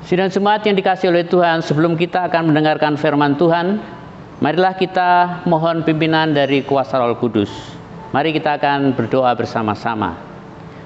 Sidang jemaat yang dikasihi oleh Tuhan, sebelum kita akan mendengarkan firman Tuhan, marilah kita mohon pimpinan dari kuasa Roh Kudus. Mari kita akan berdoa bersama-sama.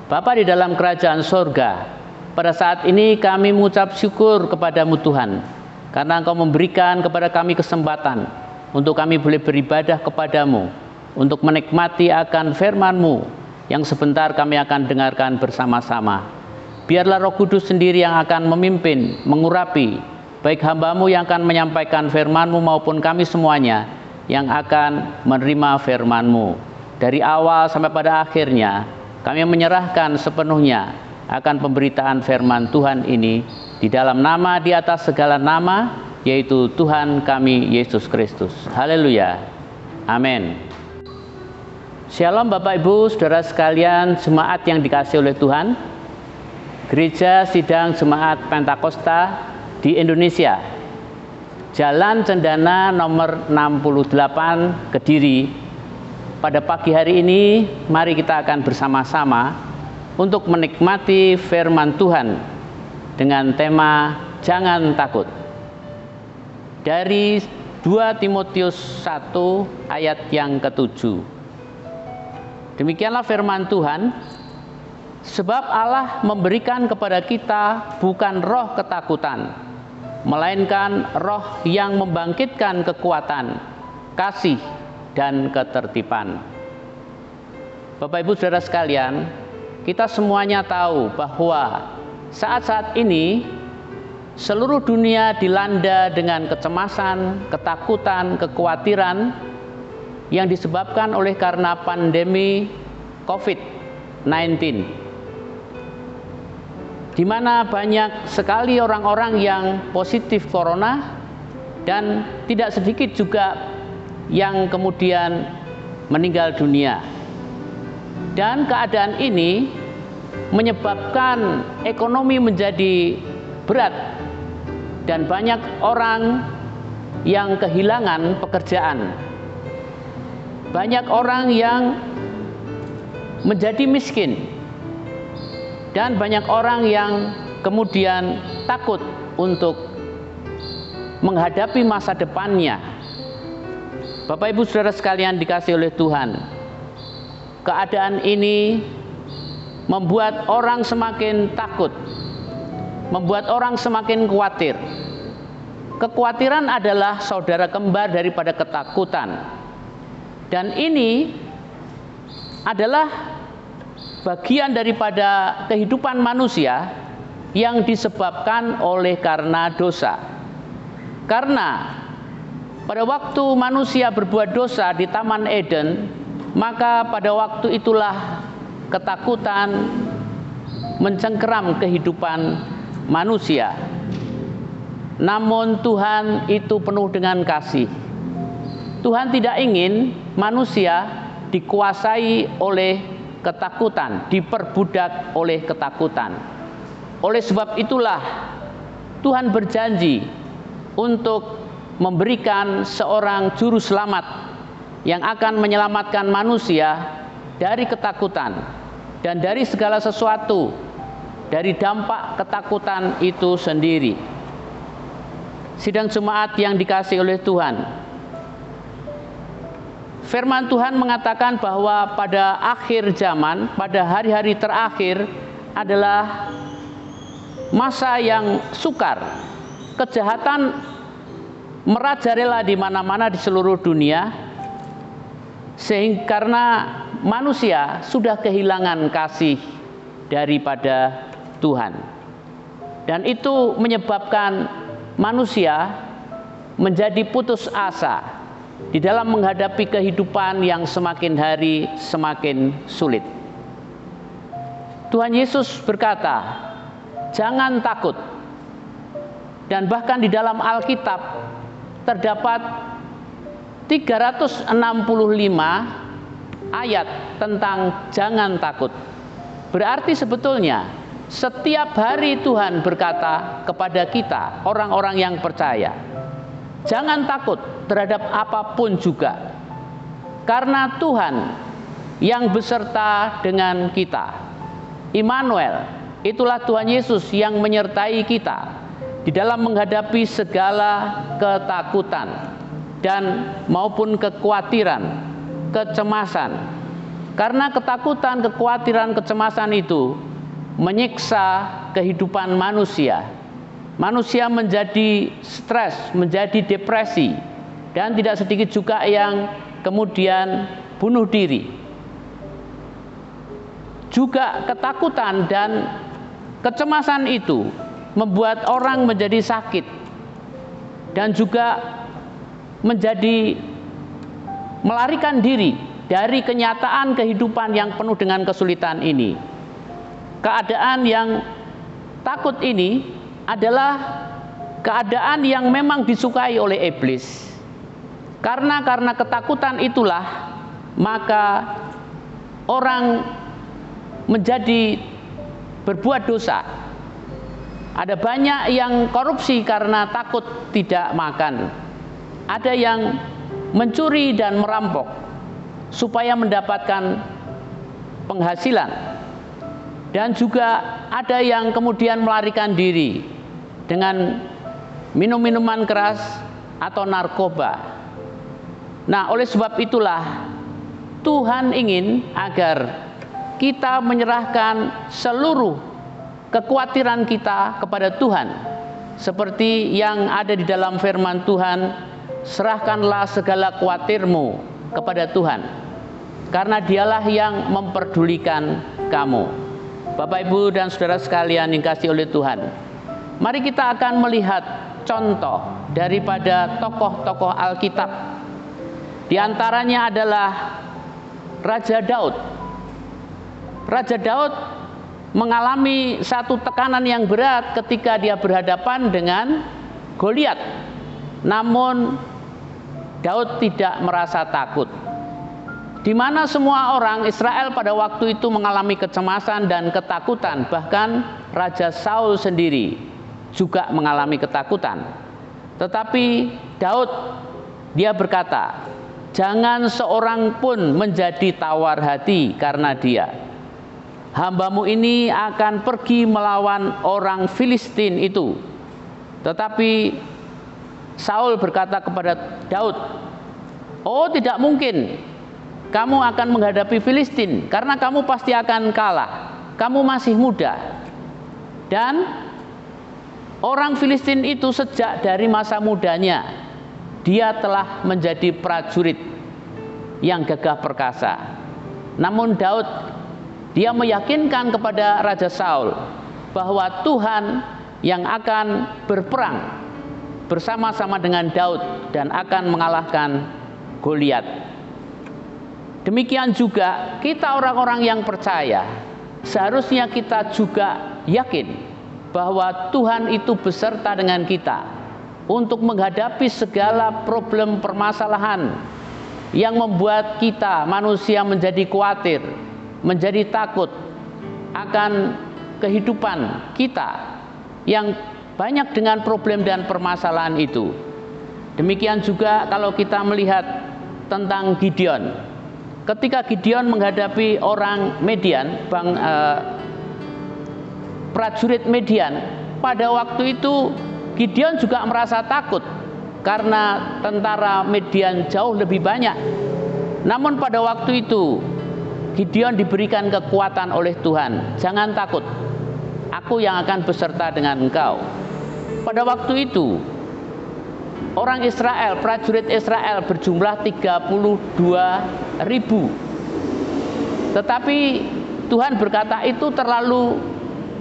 Bapa di dalam kerajaan sorga, pada saat ini kami mengucap syukur kepadamu Tuhan, karena Engkau memberikan kepada kami kesempatan untuk kami boleh beribadah kepadamu, untuk menikmati akan firman-Mu yang sebentar kami akan dengarkan bersama-sama. Biarlah Roh Kudus sendiri yang akan memimpin, mengurapi, baik hamba-Mu yang akan menyampaikan firman-Mu maupun kami semuanya yang akan menerima firman-Mu. Dari awal sampai pada akhirnya, kami menyerahkan sepenuhnya akan pemberitaan firman Tuhan ini di dalam nama di atas segala nama, yaitu Tuhan kami Yesus Kristus. Haleluya. Amin. Shalom Bapak Ibu, Saudara sekalian, jemaat yang dikasihi oleh Tuhan. Gereja Sidang Jemaat Pentakosta di Indonesia, Jalan Cendana nomor 68 Kediri. Pada pagi hari ini, mari kita akan bersama-sama untuk menikmati firman Tuhan dengan tema Jangan Takut. Dari 2 Timotius 1 ayat yang ke-7. Demikianlah firman Tuhan. Sebab Allah memberikan kepada kita bukan roh ketakutan, melainkan roh yang membangkitkan kekuatan, kasih, dan ketertiban. Bapak Ibu Saudara sekalian, kita semuanya tahu bahwa saat-saat ini seluruh dunia dilanda dengan kecemasan, ketakutan, kekhawatiran yang disebabkan oleh karena pandemi COVID-19. Di mana banyak sekali orang-orang yang positif corona dan tidak sedikit juga yang kemudian meninggal dunia. Dan keadaan ini menyebabkan ekonomi menjadi berat dan banyak orang yang kehilangan pekerjaan. Banyak orang yang menjadi miskin. Dan banyak orang yang kemudian takut untuk menghadapi masa depannya. Bapak Ibu Saudara sekalian dikasihi oleh Tuhan, keadaan ini membuat orang semakin takut, membuat orang semakin khawatir. Kekhawatiran adalah saudara kembar daripada ketakutan. Dan ini adalah bagian daripada kehidupan manusia yang disebabkan oleh karena dosa. Karena pada waktu manusia berbuat dosa di Taman Eden, maka pada waktu itulah ketakutan mencengkeram kehidupan manusia. Namun Tuhan itu penuh dengan kasih. Tuhan tidak ingin manusia dikuasai oleh ketakutan, diperbudak oleh ketakutan. Oleh sebab itulah Tuhan berjanji untuk memberikan seorang juru selamat yang akan menyelamatkan manusia dari ketakutan dan dari segala sesuatu, dari dampak ketakutan itu sendiri. Sidang jemaat yang dikasihi oleh Tuhan, firman Tuhan mengatakan bahwa pada akhir zaman, pada hari-hari terakhir adalah masa yang sukar. Kejahatan merajalela di mana-mana di seluruh dunia, sehingga karena manusia sudah kehilangan kasih daripada Tuhan. Dan itu menyebabkan manusia menjadi putus asa di dalam menghadapi kehidupan yang semakin hari semakin sulit. Tuhan Yesus berkata, jangan takut. Dan bahkan di dalam Alkitab terdapat 365 ayat tentang jangan takut. Berarti sebetulnya setiap hari Tuhan berkata kepada kita, orang-orang yang percaya, jangan takut terhadap apapun juga, karena Tuhan yang beserta dengan kita. Immanuel, itulah Tuhan Yesus yang menyertai kita. di dalam menghadapi segala ketakutan dan maupun kekhawatiran, kecemasan. Karena ketakutan, kekhawatiran, kecemasan itu menyiksa kehidupan manusia. Manusia menjadi stres, menjadi depresi, dan tidak sedikit juga yang kemudian bunuh diri. Juga ketakutan dan kecemasan itu membuat orang menjadi sakit dan juga menjadi melarikan diri dari kenyataan kehidupan yang penuh dengan kesulitan ini. Keadaan yang takut ini adalah keadaan yang memang disukai oleh iblis. Karena ketakutan itulah maka orang menjadi berbuat dosa. Ada banyak yang korupsi karena takut tidak makan. Ada yang mencuri dan merampok supaya mendapatkan penghasilan. Dan juga ada yang kemudian melarikan diri dengan minum-minuman keras atau narkoba. Nah, oleh sebab itulah Tuhan ingin agar kita menyerahkan seluruh kekhawatiran kita kepada Tuhan. Seperti yang ada di dalam firman Tuhan, serahkanlah segala khawatirmu kepada Tuhan, karena Dialah yang memperdulikan kamu. Bapak, Ibu, dan saudara sekalian yang dikasihi oleh Tuhan, mari kita akan melihat contoh daripada tokoh-tokoh Alkitab. Di antaranya adalah Raja Daud. Raja Daud mengalami satu tekanan yang berat ketika dia berhadapan dengan Goliat. Namun Daud tidak merasa takut. Di mana semua orang Israel pada waktu itu mengalami kecemasan dan ketakutan, bahkan Raja Saul sendiri juga mengalami ketakutan. Tetapi Daud, dia berkata, jangan seorang pun menjadi tawar hati karena dia. Hambamu ini akan pergi melawan orang Filistin itu. Tetapi Saul berkata kepada Daud, oh, tidak mungkin kamu akan menghadapi Filistin, karena kamu pasti akan kalah. Kamu masih muda. Dan orang Filistin itu sejak dari masa mudanya, dia telah menjadi prajurit yang gagah perkasa. Namun Daud, dia meyakinkan kepada Raja Saul bahwa Tuhan yang akan berperang bersama-sama dengan Daud dan akan mengalahkan Goliat. Demikian juga kita orang-orang yang percaya, seharusnya kita juga yakin bahwa Tuhan itu beserta dengan kita untuk menghadapi segala problem permasalahan yang membuat kita manusia menjadi khawatir, menjadi takut akan kehidupan kita yang banyak dengan problem dan permasalahan itu. Demikian juga kalau kita melihat tentang Gideon. Ketika Gideon menghadapi orang Median, prajurit Median, pada waktu itu Gideon juga merasa takut karena tentara Median jauh lebih banyak. Namun pada waktu itu Gideon diberikan kekuatan oleh Tuhan. Jangan takut, aku yang akan beserta dengan engkau. Pada waktu itu orang Israel, prajurit Israel berjumlah 32.000. Tetapi Tuhan berkata itu terlalu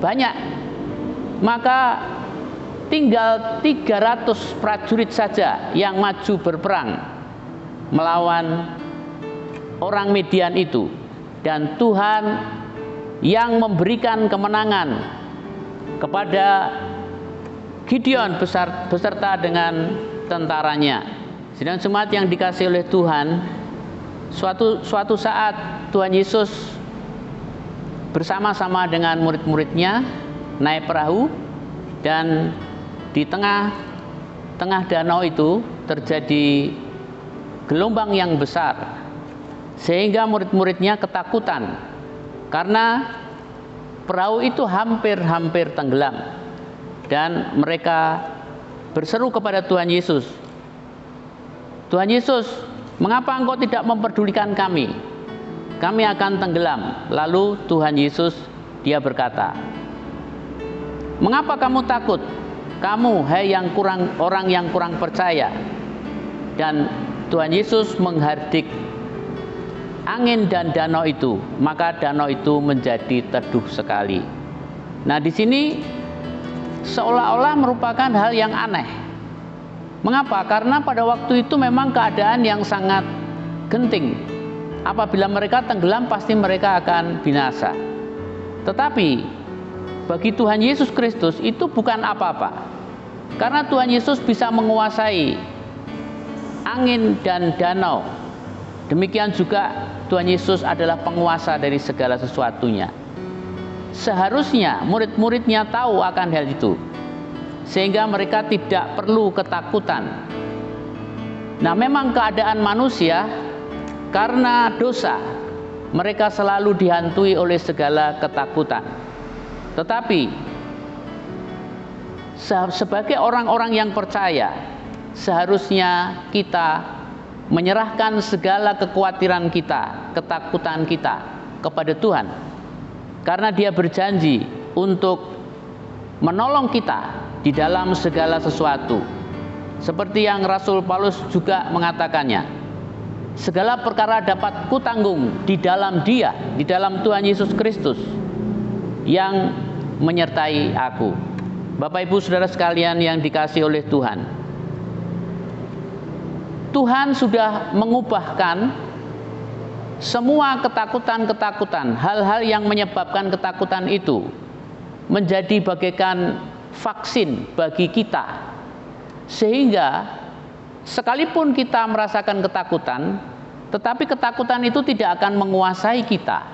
banyak. Maka tinggal 300 prajurit saja yang maju berperang melawan orang Midian itu. Dan Tuhan yang memberikan kemenangan kepada Gideon beserta dengan tentaranya. Sedang jemaat yang dikasihi oleh Tuhan, suatu saat Tuhan Yesus bersama-sama dengan murid-muridnya naik perahu, dan di tengah danau itu terjadi gelombang yang besar, sehingga murid-muridnya ketakutan karena perahu itu hampir tenggelam. dan mereka berseru kepada Tuhan Yesus, "Tuhan Yesus, mengapa Engkau tidak memperdulikan kami? Kami akan tenggelam." Lalu Tuhan Yesus, dia berkata, "Mengapa kamu takut? Kamu, hai orang yang kurang percaya." Dan Tuhan Yesus menghardik angin dan danau itu, maka danau itu menjadi teduh sekali. Nah, di sini seolah-olah merupakan hal yang aneh. Mengapa? Karena pada waktu itu memang keadaan yang sangat genting. Apabila mereka tenggelam, pasti mereka akan binasa. Tetapi bagi Tuhan Yesus Kristus itu bukan apa-apa. Karena Tuhan Yesus bisa menguasai angin dan danau. Demikian juga Tuhan Yesus adalah penguasa dari segala sesuatunya. Seharusnya murid-muridnya tahu akan hal itu, sehingga mereka tidak perlu ketakutan. Nah, memang keadaan manusia karena dosa, mereka selalu dihantui oleh segala ketakutan. Tetapi sebagai orang-orang yang percaya, seharusnya kita menyerahkan segala kekhawatiran kita, ketakutan kita kepada Tuhan. Karena Dia berjanji untuk menolong kita di dalam segala sesuatu. Seperti yang Rasul Paulus juga mengatakannya, segala perkara dapat kutanggung di dalam Dia, di dalam Tuhan Yesus Kristus yang menyertai aku. Bapak Ibu Saudara sekalian yang dikasihi oleh Tuhan, Tuhan sudah mengubahkan semua ketakutan-ketakutan, hal-hal yang menyebabkan ketakutan itu menjadi bagaikan vaksin bagi kita. Sehingga sekalipun kita merasakan ketakutan, tetapi ketakutan itu tidak akan menguasai kita.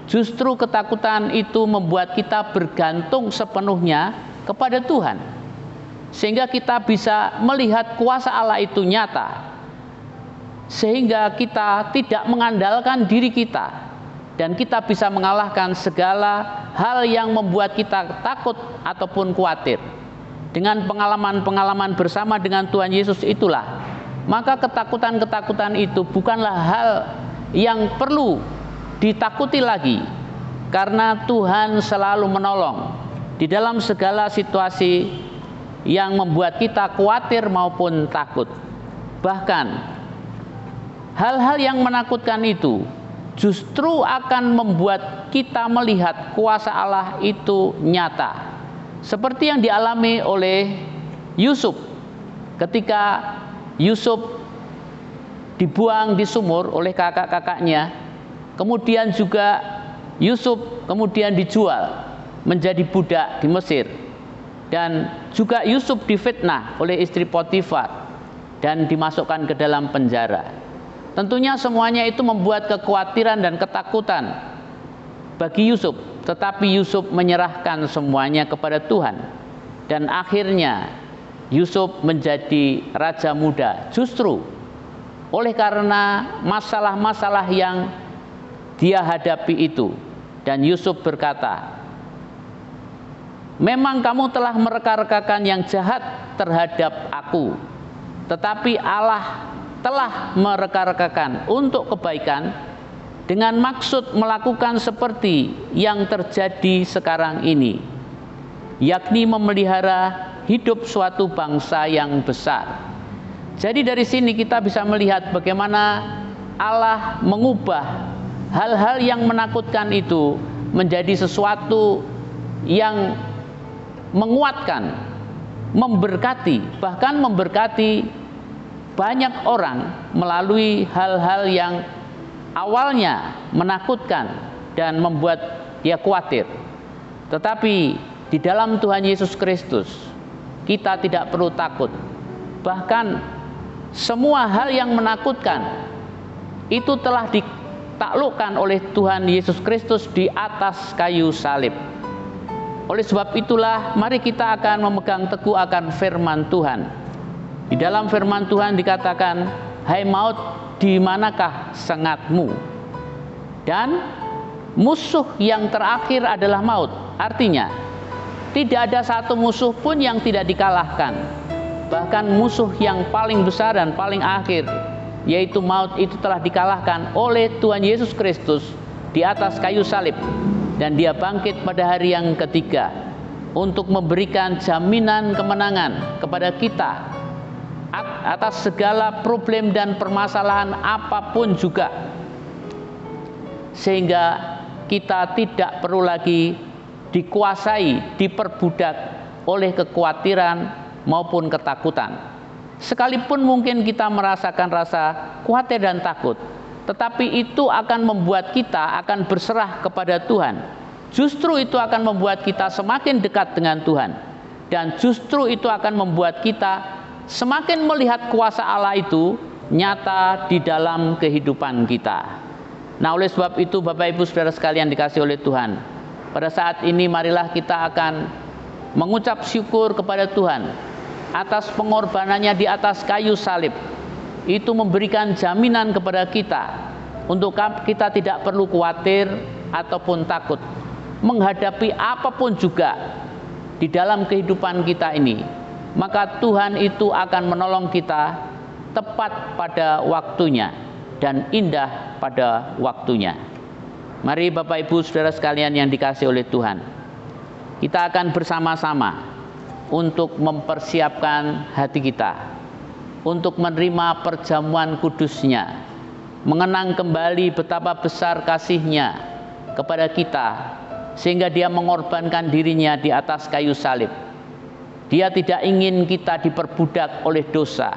Justru ketakutan itu membuat kita bergantung sepenuhnya kepada Tuhan. Sehingga kita bisa melihat kuasa Allah itu nyata. Sehingga kita tidak mengandalkan diri kita, dan kita bisa mengalahkan segala hal yang membuat kita takut ataupun khawatir. Dengan pengalaman-pengalaman bersama dengan Tuhan Yesus itulah, maka ketakutan-ketakutan itu bukanlah hal yang perlu ditakuti lagi, karena Tuhan selalu menolong di dalam segala situasi yang membuat kita khawatir maupun takut. Bahkan hal-hal yang menakutkan itu justru akan membuat kita melihat kuasa Allah itu nyata. Seperti yang dialami oleh Yusuf ketika Yusuf dibuang di sumur oleh kakak-kakaknya. Kemudian juga Yusuf kemudian dijual menjadi budak di Mesir. Dan juga Yusuf difitnah oleh istri Potifar dan dimasukkan ke dalam penjara. Tentunya semuanya itu membuat kekhawatiran dan ketakutan bagi Yusuf. Tetapi Yusuf menyerahkan semuanya kepada Tuhan. Dan akhirnya Yusuf menjadi raja muda. Justru oleh karena masalah-masalah yang dia hadapi itu. Dan Yusuf berkata, "Memang kamu telah mereka-rekakan yang jahat terhadap aku, tetapi Allah telah mereka-rekakan untuk kebaikan dengan maksud melakukan seperti yang terjadi sekarang ini, yakni memelihara hidup suatu bangsa yang besar." Jadi dari sini kita bisa melihat bagaimana Allah mengubah hal-hal yang menakutkan itu menjadi sesuatu yang menguatkan, memberkati, bahkan memberkati banyak orang melalui hal-hal yang awalnya menakutkan dan membuat dia khawatir. Tetapi di dalam Tuhan Yesus Kristus kita tidak perlu takut. Bahkan semua hal yang menakutkan itu telah ditaklukkan oleh Tuhan Yesus Kristus di atas kayu salib. Oleh sebab itulah mari kita akan memegang teguh akan firman Tuhan. Di dalam firman Tuhan dikatakan, "Hai maut, di manakah sengatmu?" Dan musuh yang terakhir adalah maut. Artinya, Tidak ada satu musuh pun yang tidak dikalahkan. Bahkan musuh yang paling besar dan paling akhir, yaitu maut, itu telah dikalahkan oleh Tuhan Yesus Kristus di atas kayu salib. Dan dia bangkit pada hari yang ketiga untuk memberikan jaminan kemenangan kepada kita atas segala problem dan permasalahan apapun juga, sehingga kita tidak perlu lagi dikuasai, diperbudak oleh kekhawatiran maupun ketakutan. Sekalipun mungkin kita merasakan rasa khawatir dan takut, tetapi itu akan membuat kita akan berserah kepada Tuhan. Justru itu akan membuat kita semakin dekat dengan Tuhan, dan justru itu akan membuat kita semakin melihat kuasa Allah itu nyata di dalam kehidupan kita. Nah, oleh sebab itu Bapak Ibu Saudara sekalian dikasihi oleh Tuhan, pada saat ini marilah kita akan mengucap syukur kepada Tuhan atas pengorbanannya di atas kayu salib. Itu memberikan jaminan kepada kita untuk kita tidak perlu khawatir ataupun takut menghadapi apapun juga di dalam kehidupan kita ini. Maka Tuhan itu akan menolong kita tepat pada waktunya dan indah pada waktunya. Mari Bapak Ibu Saudara sekalian yang dikasihi oleh Tuhan, kita akan bersama-sama untuk mempersiapkan hati kita untuk menerima perjamuan kudusnya, mengenang kembali betapa besar kasih-Nya kepada kita, sehingga Dia mengorbankan dirinya di atas kayu salib. Dia tidak ingin kita diperbudak oleh dosa,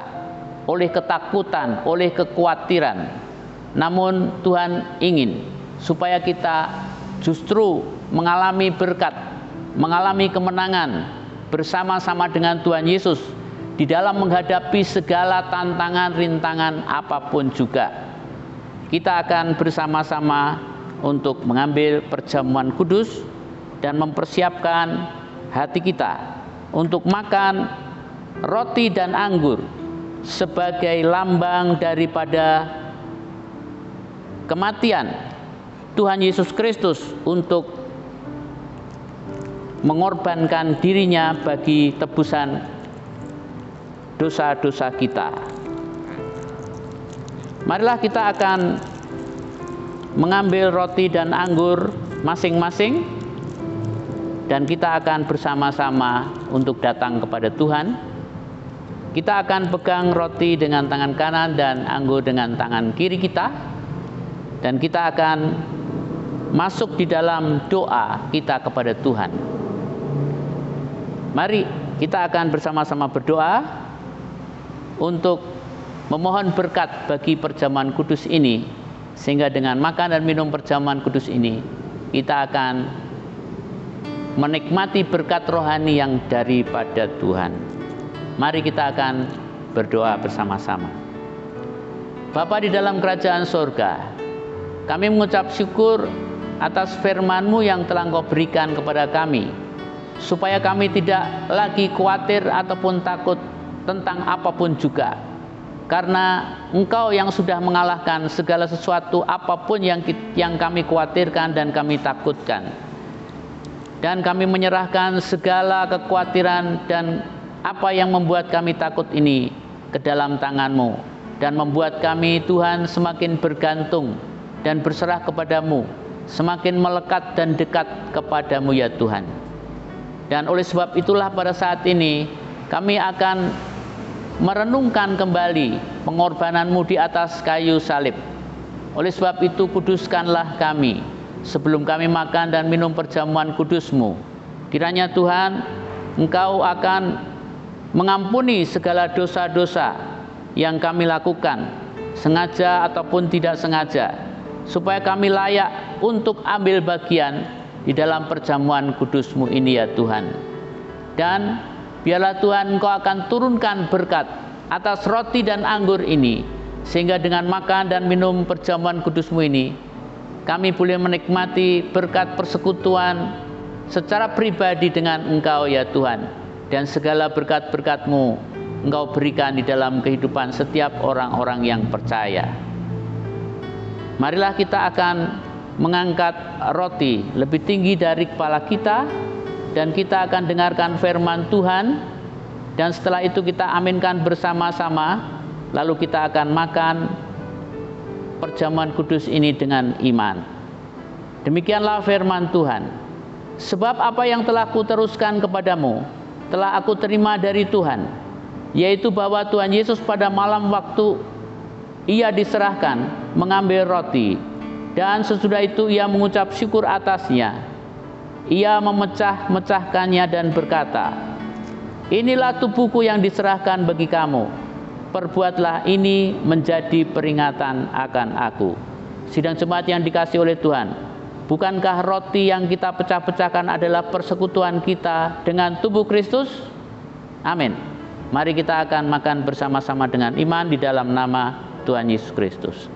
oleh ketakutan, oleh kekhawatiran. Namun Tuhan ingin supaya kita justru mengalami berkat, mengalami kemenangan bersama-sama dengan Tuhan Yesus di dalam menghadapi segala tantangan, rintangan apapun juga. Kita akan bersama-sama untuk mengambil perjamuan kudus dan mempersiapkan hati kita untuk makan roti dan anggur sebagai lambang daripada kematian Tuhan Yesus Kristus untuk mengorbankan dirinya bagi tebusan dosa-dosa kita. Marilah kita akan mengambil roti dan anggur masing-masing, dan kita akan bersama-sama untuk datang kepada Tuhan. Kita akan pegang roti dengan tangan kanan dan anggur dengan tangan kiri kita, dan kita akan masuk di dalam doa kita kepada Tuhan. Mari kita akan bersama-sama berdoa untuk memohon berkat bagi perjamuan kudus ini, sehingga dengan makan dan minum perjamuan kudus ini kita akan menikmati berkat rohani yang daripada Tuhan. Mari kita akan berdoa bersama-sama. Bapa di dalam kerajaan sorga, kami mengucap syukur atas firman-Mu yang telah Engkau berikan kepada kami, supaya kami tidak lagi khawatir ataupun takut tentang apapun juga, karena Engkau yang sudah mengalahkan segala sesuatu apapun yang kami khawatirkan dan kami takutkan. Dan kami menyerahkan segala kekhawatiran dan apa yang membuat kami takut ini ke dalam tangan-Mu, dan membuat kami Tuhan semakin bergantung dan berserah kepada-Mu, semakin melekat dan dekat kepada-Mu ya Tuhan. Dan oleh sebab itulah pada saat ini kami akan merenungkan kembali pengorbanan-Mu di atas kayu salib. Oleh sebab itu kuduskanlah kami sebelum kami makan dan minum perjamuan kudus-Mu. Kiranya Tuhan, Engkau akan mengampuni segala dosa-dosa yang kami lakukan, sengaja ataupun tidak sengaja, supaya kami layak untuk ambil bagian di dalam perjamuan kudus-Mu ini ya Tuhan. Dan biarlah Tuhan Engkau akan turunkan berkat atas roti dan anggur ini, sehingga dengan makan dan minum perjamuan kudus-Mu ini kami boleh menikmati berkat persekutuan secara pribadi dengan Engkau ya Tuhan. Dan segala berkat-berkat-Mu Engkau berikan di dalam kehidupan setiap orang-orang yang percaya. Marilah kita akan mengangkat roti lebih tinggi dari kepala kita, dan kita akan dengarkan firman Tuhan, dan setelah itu kita aminkan bersama-sama, lalu kita akan makan perjamuan kudus ini dengan iman. Demikianlah firman Tuhan. Sebab apa yang telah kuteruskan kepadamu telah aku terima dari Tuhan, yaitu bahwa Tuhan Yesus pada malam waktu ia diserahkan mengambil roti, dan sesudah itu ia mengucap syukur atasnya. Ia memecah-mecahkannya dan berkata, "Inilah tubuhku yang diserahkan bagi kamu. Perbuatlah ini menjadi peringatan akan aku." Sidang jemaat yang dikasihi oleh Tuhan, bukankah roti yang kita pecah-pecahkan adalah persekutuan kita dengan tubuh Kristus? Amin. Mari kita akan makan bersama-sama dengan iman di dalam nama Tuhan Yesus Kristus.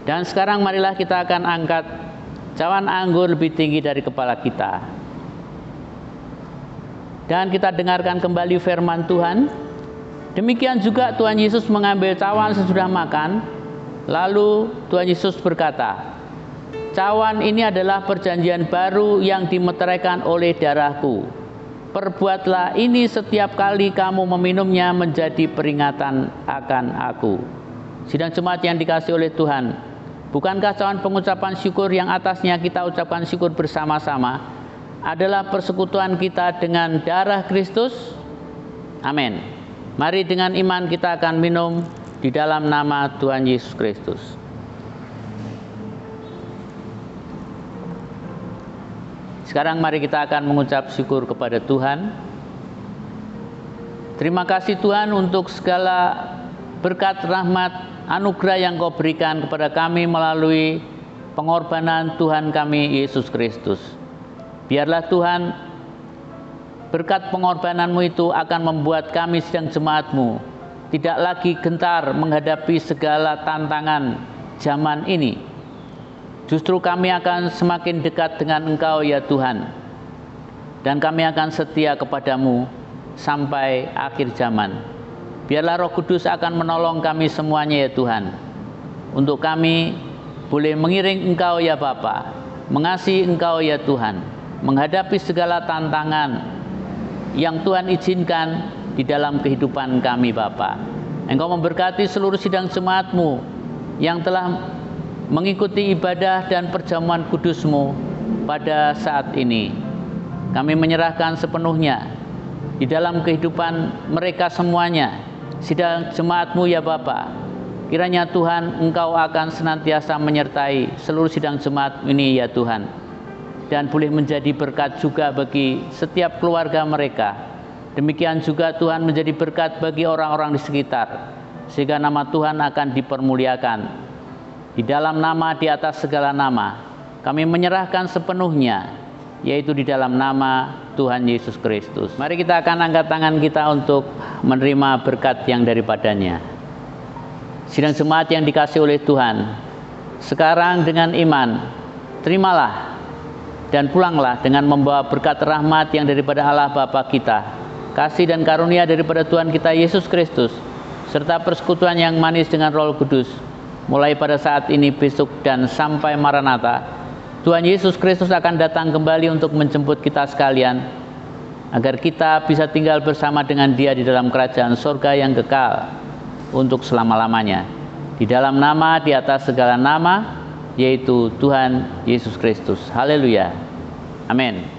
Dan sekarang marilah kita akan angkat cawan anggur lebih tinggi dari kepala kita. Dan kita dengarkan kembali firman Tuhan. Demikian juga Tuhan Yesus mengambil cawan sesudah makan. Lalu Tuhan Yesus berkata, "Cawan ini adalah perjanjian baru yang dimeteraikan oleh darahku. Perbuatlah ini setiap kali kamu meminumnya menjadi peringatan akan aku." Sidang jemaat yang dikasihi oleh Tuhan, bukankah cawan pengucapan syukur yang atasnya kita ucapkan syukur bersama-sama adalah persekutuan kita dengan darah Kristus? Amin. Mari dengan iman kita akan minum di dalam nama Tuhan Yesus Kristus. Sekarang mari kita akan mengucap syukur kepada Tuhan. Terima kasih Tuhan untuk segala berkat, rahmat, anugerah yang Kau berikan kepada kami melalui pengorbanan Tuhan kami Yesus Kristus. Biarlah Tuhan, berkat pengorbanan-Mu itu akan membuat kami sidang jemaat-Mu tidak lagi gentar menghadapi segala tantangan zaman ini. Justru kami akan semakin dekat dengan Engkau ya Tuhan, dan kami akan setia kepadamu sampai akhir zaman. Biarlah Roh Kudus akan menolong kami semuanya ya Tuhan, untuk kami boleh mengiring Engkau ya Bapa, mengasihi Engkau ya Tuhan, menghadapi segala tantangan yang Tuhan izinkan di dalam kehidupan kami Bapa. Engkau memberkati seluruh sidang jemaat-Mu yang telah mengikuti ibadah dan perjamuan kudus-Mu pada saat ini. Kami menyerahkan sepenuhnya di dalam kehidupan mereka semuanya, sidang jemaat-Mu ya Bapa. Kiranya Tuhan, Engkau akan senantiasa menyertai seluruh sidang jemaat ini ya Tuhan, dan boleh menjadi berkat juga bagi setiap keluarga mereka. Demikian juga Tuhan menjadi berkat bagi orang-orang di sekitar, sehingga nama Tuhan akan dipermuliakan. Di dalam nama di atas segala nama, kami menyerahkan sepenuhnya, yaitu di dalam nama Tuhan Yesus Kristus. Mari kita akan angkat tangan kita untuk menerima berkat yang daripadanya. Sidang jemaat yang dikasihi oleh Tuhan, sekarang dengan iman, terimalah dan pulanglah dengan membawa berkat rahmat yang daripada Allah Bapa kita, kasih dan karunia daripada Tuhan kita Yesus Kristus, serta persekutuan yang manis dengan Roh Kudus, mulai pada saat ini, besok, dan sampai Maranatha. Tuhan Yesus Kristus akan datang kembali untuk menjemput kita sekalian, agar kita bisa tinggal bersama dengan Dia di dalam kerajaan surga yang kekal untuk selama-lamanya. Di dalam nama di atas segala nama, yaitu Tuhan Yesus Kristus. Haleluya. Amin.